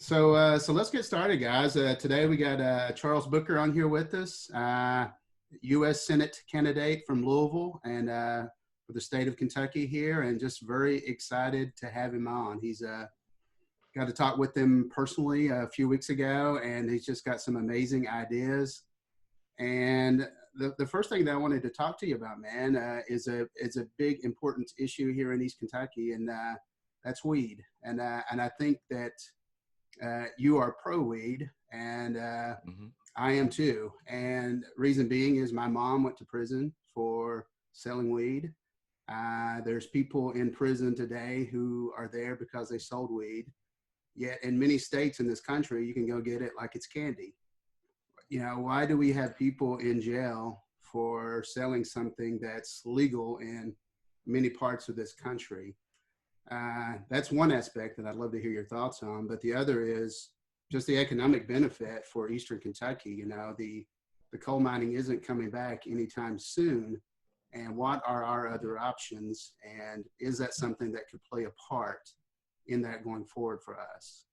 So let's get started, guys. Today we got Charles Booker on here with us, U.S. Senate candidate from Louisville and for the state of Kentucky here, and just very excited to have him on. He's got to talk with him personally a few weeks ago, and he's just got some amazing ideas. And the first thing that I wanted to talk to you about, man, is a big important issue here in East Kentucky, and that's weed. And I think that you are pro weed, and hmm I am too. And reason being is my mom went to prison for selling weed. There's people in prison today who are there because they sold weed. Yet in many states in this country, you can go get it like it's candy. Why do we have people in jail for selling something that's legal in many parts of this country? That's one aspect that I'd love to hear your thoughts on. But the other is just the economic benefit for Eastern Kentucky. The coal mining isn't coming back anytime soon. And what are our other options? And is that something that could play a part in that going forward for us?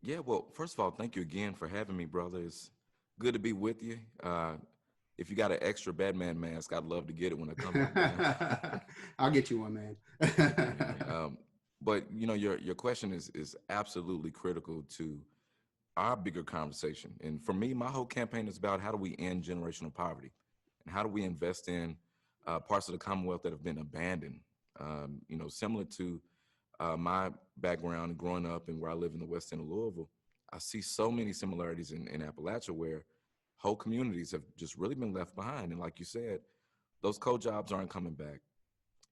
Yeah, well, first of all, thank you again for having me, brother. It's good to be with you. If you got an extra Batman mask, I'd love to get it when I come back down. I'll get you one, Yeah. man. But your question is absolutely critical to our bigger conversation. And for me, my whole campaign is about how do we end generational poverty, and how do we invest in parts of the Commonwealth that have been abandoned. Similar to my background and growing up and where I live in the West End of Louisville, I see so many similarities in Appalachia where whole communities have just really been left behind. And like you said, those co-jobs aren't coming back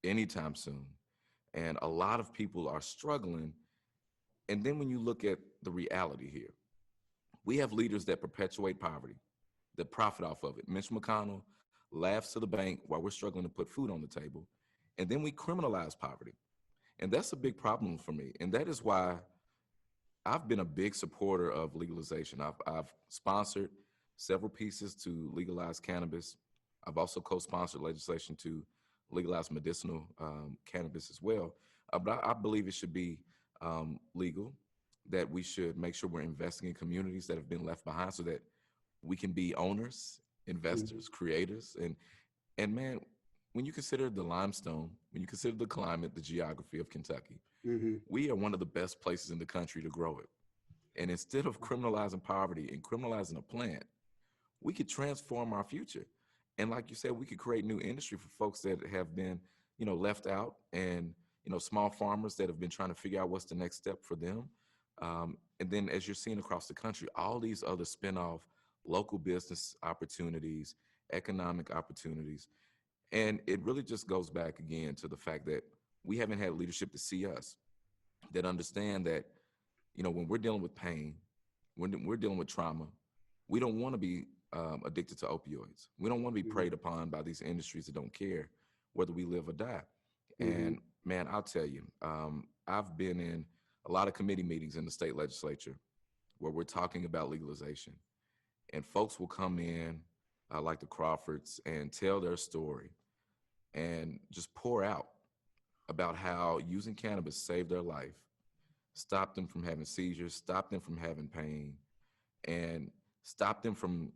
anytime soon. And a lot of people are struggling. And then when you look at the reality here, we have leaders that perpetuate poverty, that profit off of it. Mitch McConnell laughs to the bank while we're struggling to put food on the table. And then we criminalize poverty. And that's a big problem for me. And that is why I've been a big supporter of legalization. I've sponsored several pieces to legalize cannabis. I've also co-sponsored legislation to legalize medicinal cannabis as well. But I believe it should be legal, that we should make sure we're investing in communities that have been left behind so that we can be owners, Mhm. investors, creators. And man, when you consider the limestone, when you consider the climate, the geography of Kentucky, Mhm. we are one of the best places in the country to grow it. And instead of criminalizing poverty and criminalizing a plant, we could transform our future. And like you said, we could create new industry for folks that have been, left out, and, small farmers that have been trying to figure out what's the next step for them. And then as you're seeing across the country, all these other spin-off local business opportunities, economic opportunities. And it really just goes back again to the fact that we haven't had leadership to see us, that understand that, when we're dealing with pain, when we're dealing with trauma, we don't want to be addicted to opioids. We don't want to be Mhm. preyed upon by these industries that don't care whether we live or die. Mhm. And man, I'll tell you, I've been in a lot of committee meetings in the state legislature where we're talking about legalization, and folks will come in like the Crawfords and tell their story and just pour out about how using cannabis saved their life, stopped them from having seizures, stopped them from having pain, and stopped them from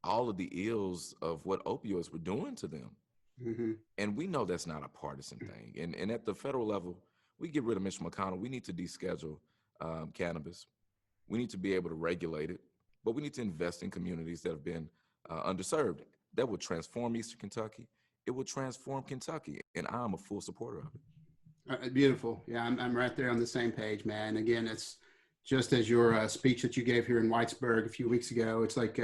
all of the ills of what opioids were doing to them. Mhm. And we know that's not a partisan thing. And at the federal level, we get rid of Mitch McConnell. We need to deschedule cannabis. We need to be able to regulate it, but we need to invest in communities that have been underserved. That will transform Eastern Kentucky. It will transform Kentucky, and I'm a full supporter of it. Beautiful. Yeah, I'm right there on the same page, man. Again, it's just as your speech that you gave here in Whitesburg a few weeks ago. It's like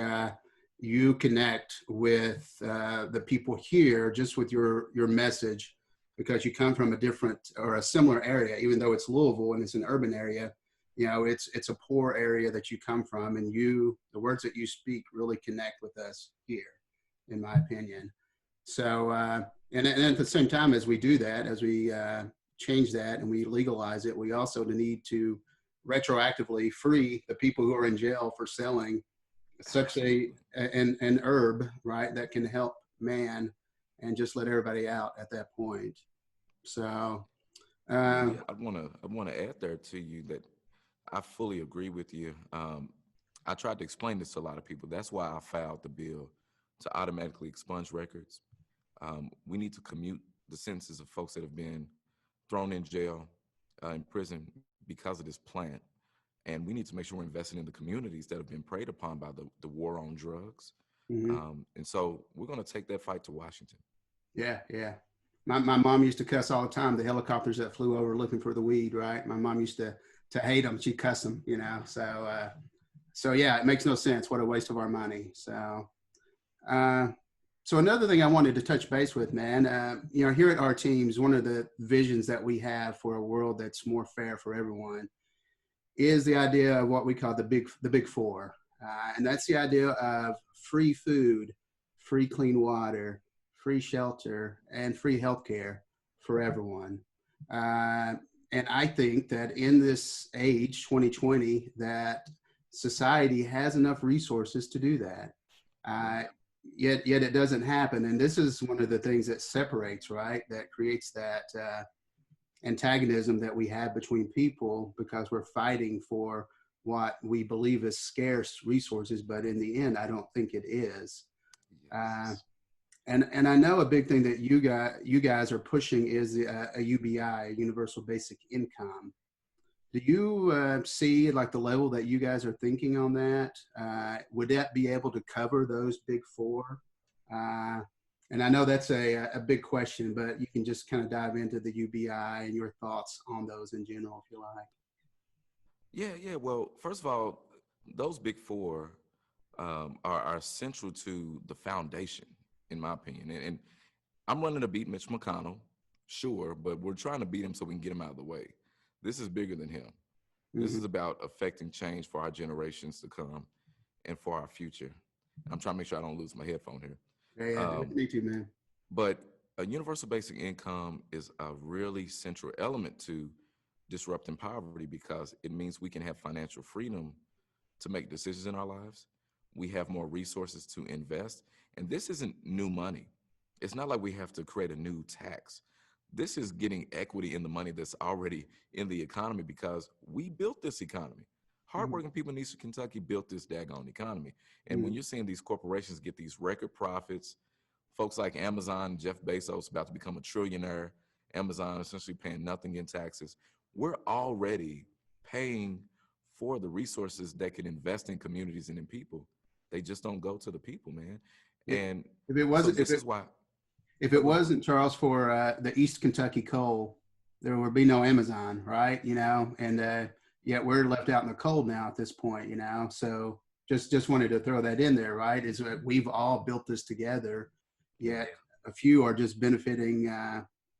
you connect with the people here just with your message because you come from a different or a similar area, even though it's Louisville and it's an urban area. It's a poor area that you come from, and the words that you speak really connect with us here, in my opinion. So, and at the same time, as we do that, as we change that and we legalize it, we also need to retroactively free the people who are in jail for selling such Absolutely. an herb, right, that can help man, and just let everybody out at that point. So, uh, Yeah, I want to add there to you that I fully agree with you. I tried to explain this to a lot of people. That's why I filed the bill to automatically expunge records. We need to commute the sentences of folks that have been thrown in jail, in prison because of this plan. And we need to make sure we're investing in the communities that have been preyed upon by the war on drugs. Hmm. And so we're going to take that fight to Washington. Yeah, yeah. My mom used to cuss all the time. The helicopters that flew over looking for the weed, right? My mom used to hate them. She'd cuss them, you know. So yeah, it makes no sense. What a waste of our money. Uh, so another thing I wanted to touch base with, man, you know, here at our teams, one of the visions that we have for a world that's more fair for everyone is the idea of what we call the big four, and that's the idea of free food, free clean water, free shelter, and free healthcare for everyone. Uh, and I think that in this age, 2020, that society has enough resources to do that. Uh, Right. yet it doesn't happen, and this is one of the things that separates, right? That creates that antagonism that we have between people because we're fighting for what we believe is scarce resources, but in the end, I don't think it is. Uh, Yes. and I know a big thing that you guys are pushing is a UBI, a universal basic income. Do you see like the level that you guys are thinking on that? Would that be able to cover those big four? Uh, and I know that's a big question, but you can just kind of dive into the UBI and your thoughts on those in general, if you like. Yeah, yeah. Well, first of all, those big four are central to the foundation, in my opinion. And I'm running to beat Mitch McConnell, sure, but we're trying to beat him so we can get him out of the way. This is bigger than him. This Hmm. is about affecting change for our generations to come and for our future. I'm trying to make sure I don't lose my headphone here. Yeah, yeah, Um, me too, man. but a universal basic income is a really central element to disrupting poverty because it means we can have financial freedom to make decisions in our lives. We have more resources to invest. And this isn't new money. It's not like we have to create a new tax. This is getting equity in the money that's already in the economy because we built this economy. Hmm. Hardworking people in Eastern Kentucky built this daggone economy. And when Hmm. you're seeing these corporations get these record profits, folks like Amazon, Jeff Bezos about to become a trillionaire, Amazon essentially paying nothing in taxes, we're already paying for the resources that can invest in communities and in people. They just don't go to the people, man. If, And if it so wasn't, this is why. if Oh, it go ahead. wasn't Charles for the East Kentucky coal, there would be no Amazon, right? You know, and yet we're left out in the cold now at this point. You know, so just wanted to throw that in there, right? Is that we've all built this together, Yeah. yet a few are just benefiting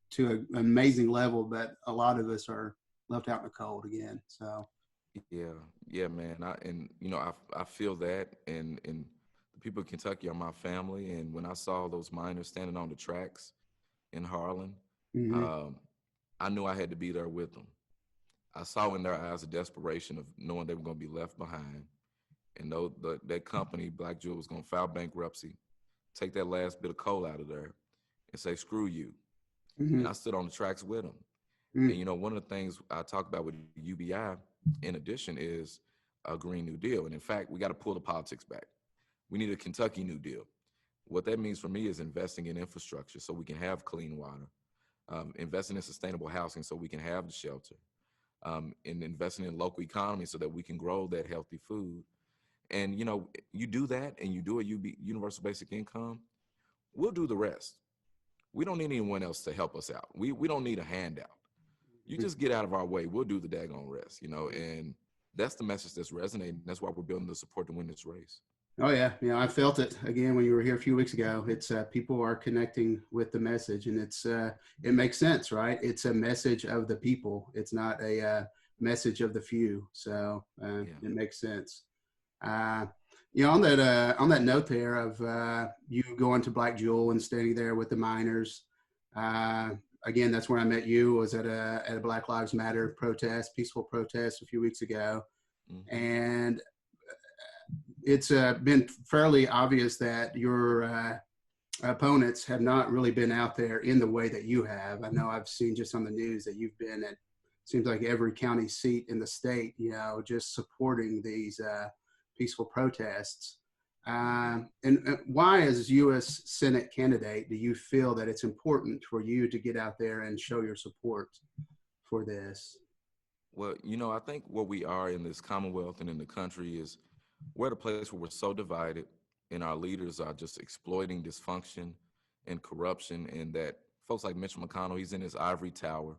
to an amazing level, but a lot of us are left out in the cold again. So. Yeah, yeah, man. I feel that, and the people of Kentucky are my family. And when I saw those miners standing on the tracks in Harlan, Hmm. um, I knew I had to be there with them. I saw in their eyes a desperation of knowing they were going to be left behind, and know that company, Black Jewel, was going to file bankruptcy, take that last bit of coal out of there, and say screw you. And Hmm. I stood on the tracks with them. And one of the things I talk about with UBI, in addition, is a Green New Deal. And in fact, we got to pull the politics back. We need a Kentucky New Deal. What that means for me is investing in infrastructure so we can have clean water, investing in sustainable housing so we can have the shelter, and investing in local economy so that we can grow that healthy food. And you do that, and you do a universal basic income. We'll do the rest. We don't need anyone else to help us out. We don't need a handout. You just get out of our way. We'll do the daggone rest, and that's the message that's resonating. That's why we're building the support to win this race. Oh yeah, I felt it again when you were here a few weeks ago. It's people are connecting with the message, and it makes sense, right? It's a message of the people. It's not a message of the few. So Yeah. it makes sense. Uh, on that note there of you going to Black Jewel and standing there with the miners. Uh, Again, that's where I met you. Was at a Black Lives Matter protest, peaceful protest a few weeks ago, Hmm. and it's been fairly obvious that your opponents have not really been out there in the way that you have. I know I've seen just on the news that you've been at seems like every county seat in the state, just supporting these peaceful protests. And why, as U.S. Senate candidate, do you feel that it's important for you to get out there and show your support for this? Well, I think where we are in this Commonwealth and in the country is we're at a place where we're so divided and our leaders are just exploiting dysfunction and corruption, and that folks like Mitch McConnell, he's in his ivory tower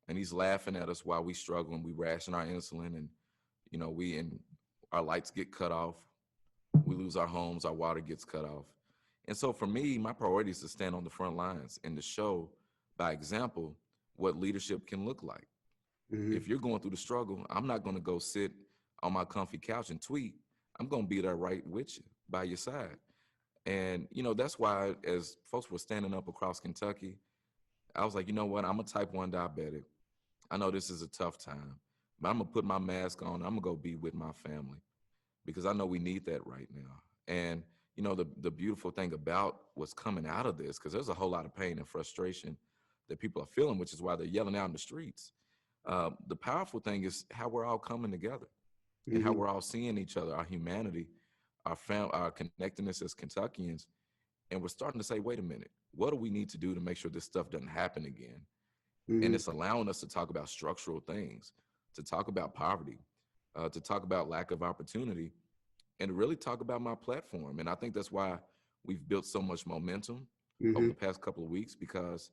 and he's laughing at us while we struggle and we ration our insulin, and our lights get cut off, we lose our homes, our water gets cut off. And so for me, my priority is to stand on the front lines and to show by example what leadership can look like. Mm-hmm. If you're going through the struggle, I'm not going to go sit on my comfy couch and tweet. I'm going to be there right with you, by your side. And, that's why as folks were standing up across Kentucky, I was like, you know what? I'm a type 1 diabetic. I know this is a tough time, but I'm going to put my mask on. I'm going to go be with my family because I know we need that right now. And, the beautiful thing about what's coming out of this, because there's a whole lot of pain and frustration that people are feeling, which is why they're yelling out in the streets. The powerful thing is how we're all coming together and how we're all seeing each other, our humanity, our connectedness as Kentuckians. And we're starting to say, wait a minute, what do we need to do to make sure this stuff doesn't happen again? Mm-hmm. And it's allowing us to talk about structural things, to talk about poverty, to talk about lack of opportunity, and to really talk about my platform. And I think that's why we've built so much momentum over the past couple of weeks, because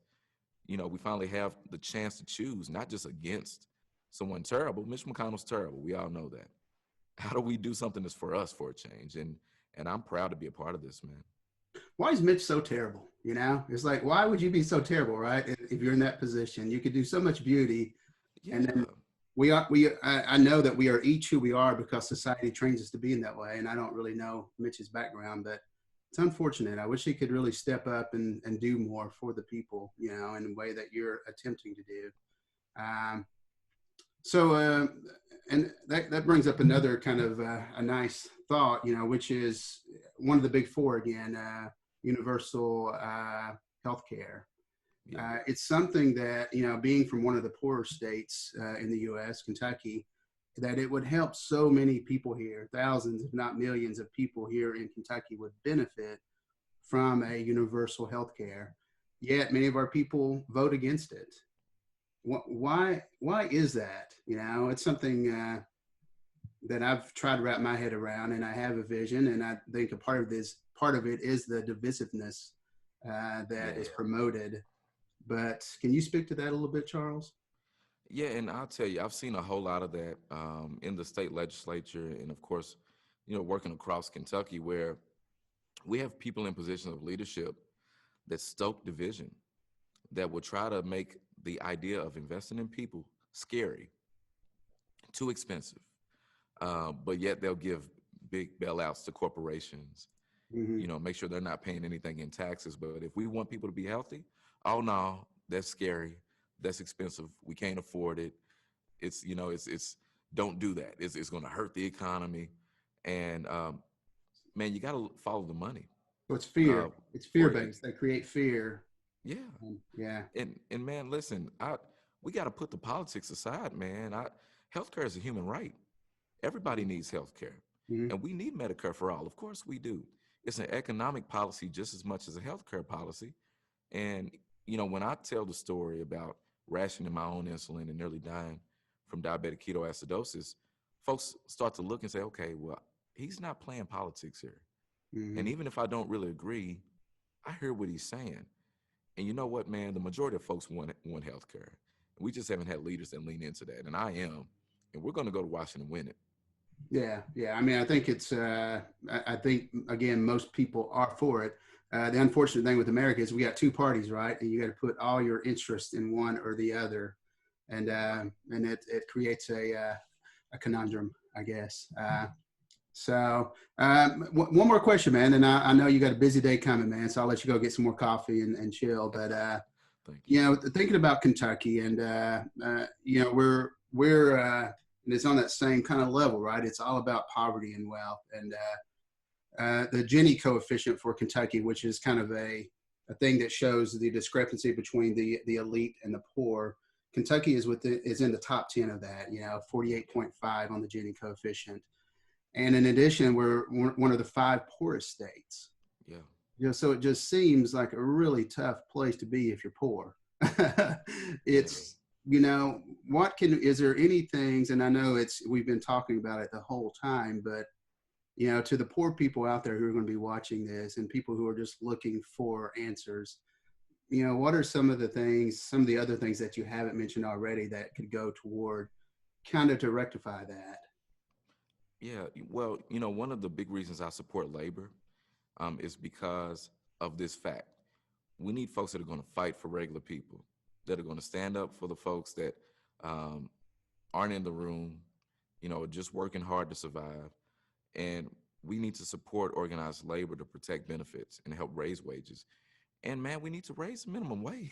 we finally have the chance to choose, not just against someone terrible. Mitch McConnell's terrible. We all know that. How do we do something that's for us for a change? And I'm proud to be a part of this, man. Why is Mitch so terrible? It's like, why would you be so terrible, right? If you're in that position, you could do so much beauty. Yeah. And then I know that we are each who we are because society trains us to be in that way. And I don't really know Mitch's background, but it's unfortunate. I wish he could really step up and do more for the people, in the way that you're attempting to do. And that brings up another kind of a nice thought, which is one of the big four again, universal health care. Yeah. It's something that, being from one of the poorer states in the U.S., Kentucky, that it would help so many people here. Thousands, if not millions of people here in Kentucky would benefit from a universal health care. Yet many of our people vote against it. Why is that? It's something that I've tried to wrap my head around, and I have a vision, and I think a part of it is the divisiveness that is promoted. But can you speak to that a little bit, Charles? Yeah, and I'll tell you, I've seen a whole lot of that in the state legislature, and of course, working across Kentucky, where we have people in positions of leadership that stoke division, that will try to make the idea of investing in people scary, too expensive, but yet they'll give big bailouts to corporations, make sure they're not paying anything in taxes. But if we want people to be healthy, oh no, that's scary, that's expensive, we can't afford it. It's don't do that. It's going to hurt the economy, and man, you got to follow the money. So it's fear. It's fear-based. They create fear. Yeah. Yeah. And man, listen, we got to put the politics aside, man. Healthcare is a human right. Everybody needs healthcare, and we need Medicare for all. Of course we do. It's an economic policy just as much as a healthcare policy. And when I tell the story about rationing my own insulin and nearly dying from diabetic ketoacidosis, folks start to look and say, okay, well, he's not playing politics here. And even if I don't really agree, I hear what he's saying. And you know what, man? The majority of folks want healthcare. We just haven't had leaders that lean into that. And I am. And we're going to go to Washington and win it. Yeah. Yeah. I mean, I think I think, again, most people are for it. The unfortunate thing with America is we got two parties, right? And you got to put all your interest in one or the other. And it creates a conundrum, I guess. So one more question, man. And I know you got a busy day coming, man. So I'll let you go get some more coffee and chill. But, Thank you. Thinking about Kentucky and, we're and it's on that same kind of level, right? It's all about poverty and wealth. And the Gini coefficient for Kentucky, which is kind of a thing that shows the discrepancy between the elite and the poor, Kentucky is in the top 10 of that, 48.5 on the Gini coefficient. And in addition, we're one of the five poorest states. Yeah. So it just seems like a really tough place to be if you're poor. Yeah. It's, is there any things, and I know we've been talking about it the whole time, but, to the poor people out there who are going to be watching this and people who are just looking for answers, what are some of the other things that you haven't mentioned already that could go toward kind of to rectify that? Yeah. Well, one of the big reasons I support labor is because of this fact. We need folks that are going to fight for regular people, that are going to stand up for the folks that um, aren't in the room, just working hard to survive. And we need to support organized labor to protect benefits and help raise wages. And man, we need to raise minimum wage.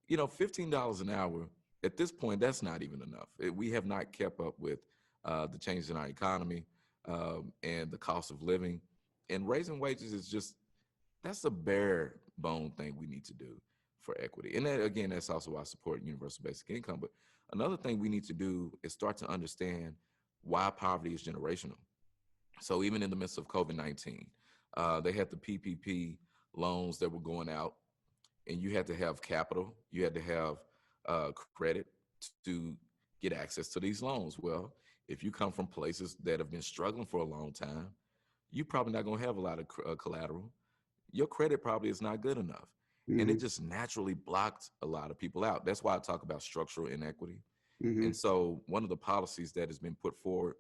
$15 an hour at this point, that's not even enough. We have not kept up with the changes in our economy and the cost of living. And raising wages is just, that's a bare bone thing we need to do for equity. And that, again, that's also why I support universal basic income. But another thing we need to do is start to understand why poverty is generational. So even in the midst of COVID-19, they had the PPP loans that were going out, and you had to have capital, you had to have credit to get access to these loans. Well, if you come from places that have been struggling for a long time, you're probably not going to have a lot of collateral. Your credit probably is not good enough. And it Mm-hmm. just naturally blocked a lot of people out. That's why I talk about structural inequity. Mm-hmm. And so one of the policies that has been put forward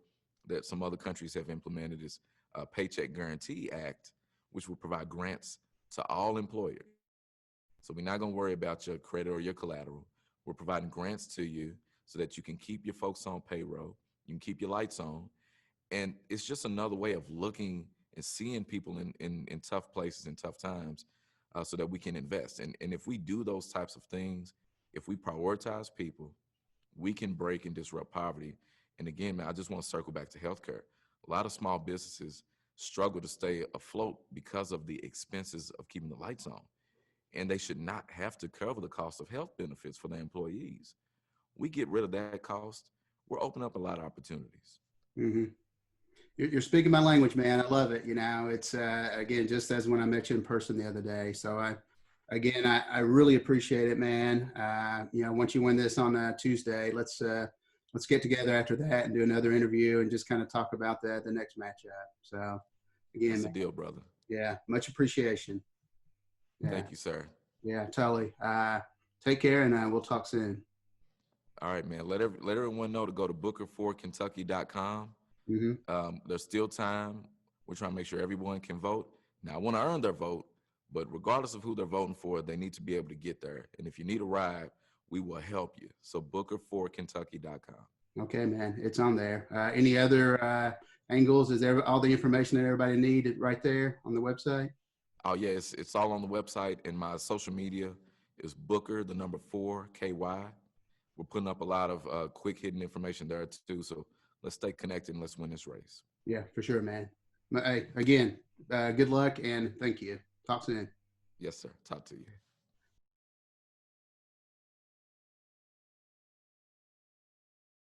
that some other countries have implemented is a Paycheck Guarantee Act, which will provide grants to all employers. So we're not going to worry about your credit or your collateral. We're providing grants to you so that you can keep your folks on payroll, you can keep your lights on. And it's just another way of looking and seeing people in tough places and tough times so that we can invest. And if we do those types of things, if we prioritize people, we can break and disrupt poverty. And again, man, I just want to circle back to healthcare. A lot of small businesses struggle to stay afloat because of the expenses of keeping the lights on. And they should not have to cover the cost of health benefits for their employees. We get rid of that cost, we're opening up a lot of opportunities. Mm-hmm. You're speaking my language, man. I love it. It's again, just as when I met you in person the other day. So I really appreciate it, man. Once you win this on Tuesday, let's get together after that and do another interview and just kind of talk about the next matchup. So again, That's the man, deal, brother. yeah, much appreciation. Yeah, Thank you, sir. yeah, totally. Take care, and we'll talk soon. All right, man. Let everyone know to go to booker4kentucky.com. Mm-hmm. There's still time. We're trying to make sure everyone can vote. Now, I want to earn their vote, but regardless of who they're voting for, they need to be able to get there. And if you need a ride, we will help you. So booker4kentucky.com. Okay, man, it's on there. Any other angles? Is there all the information that everybody need right there on the website? Oh yeah, it's all on the website, and my social media is Booker the number 4KY. We're putting up a lot of quick hidden information there too. So let's stay connected and let's win this race. Yeah, for sure, man. Hey, again, good luck and thank you. Talk soon. Yes, sir. Talk to you.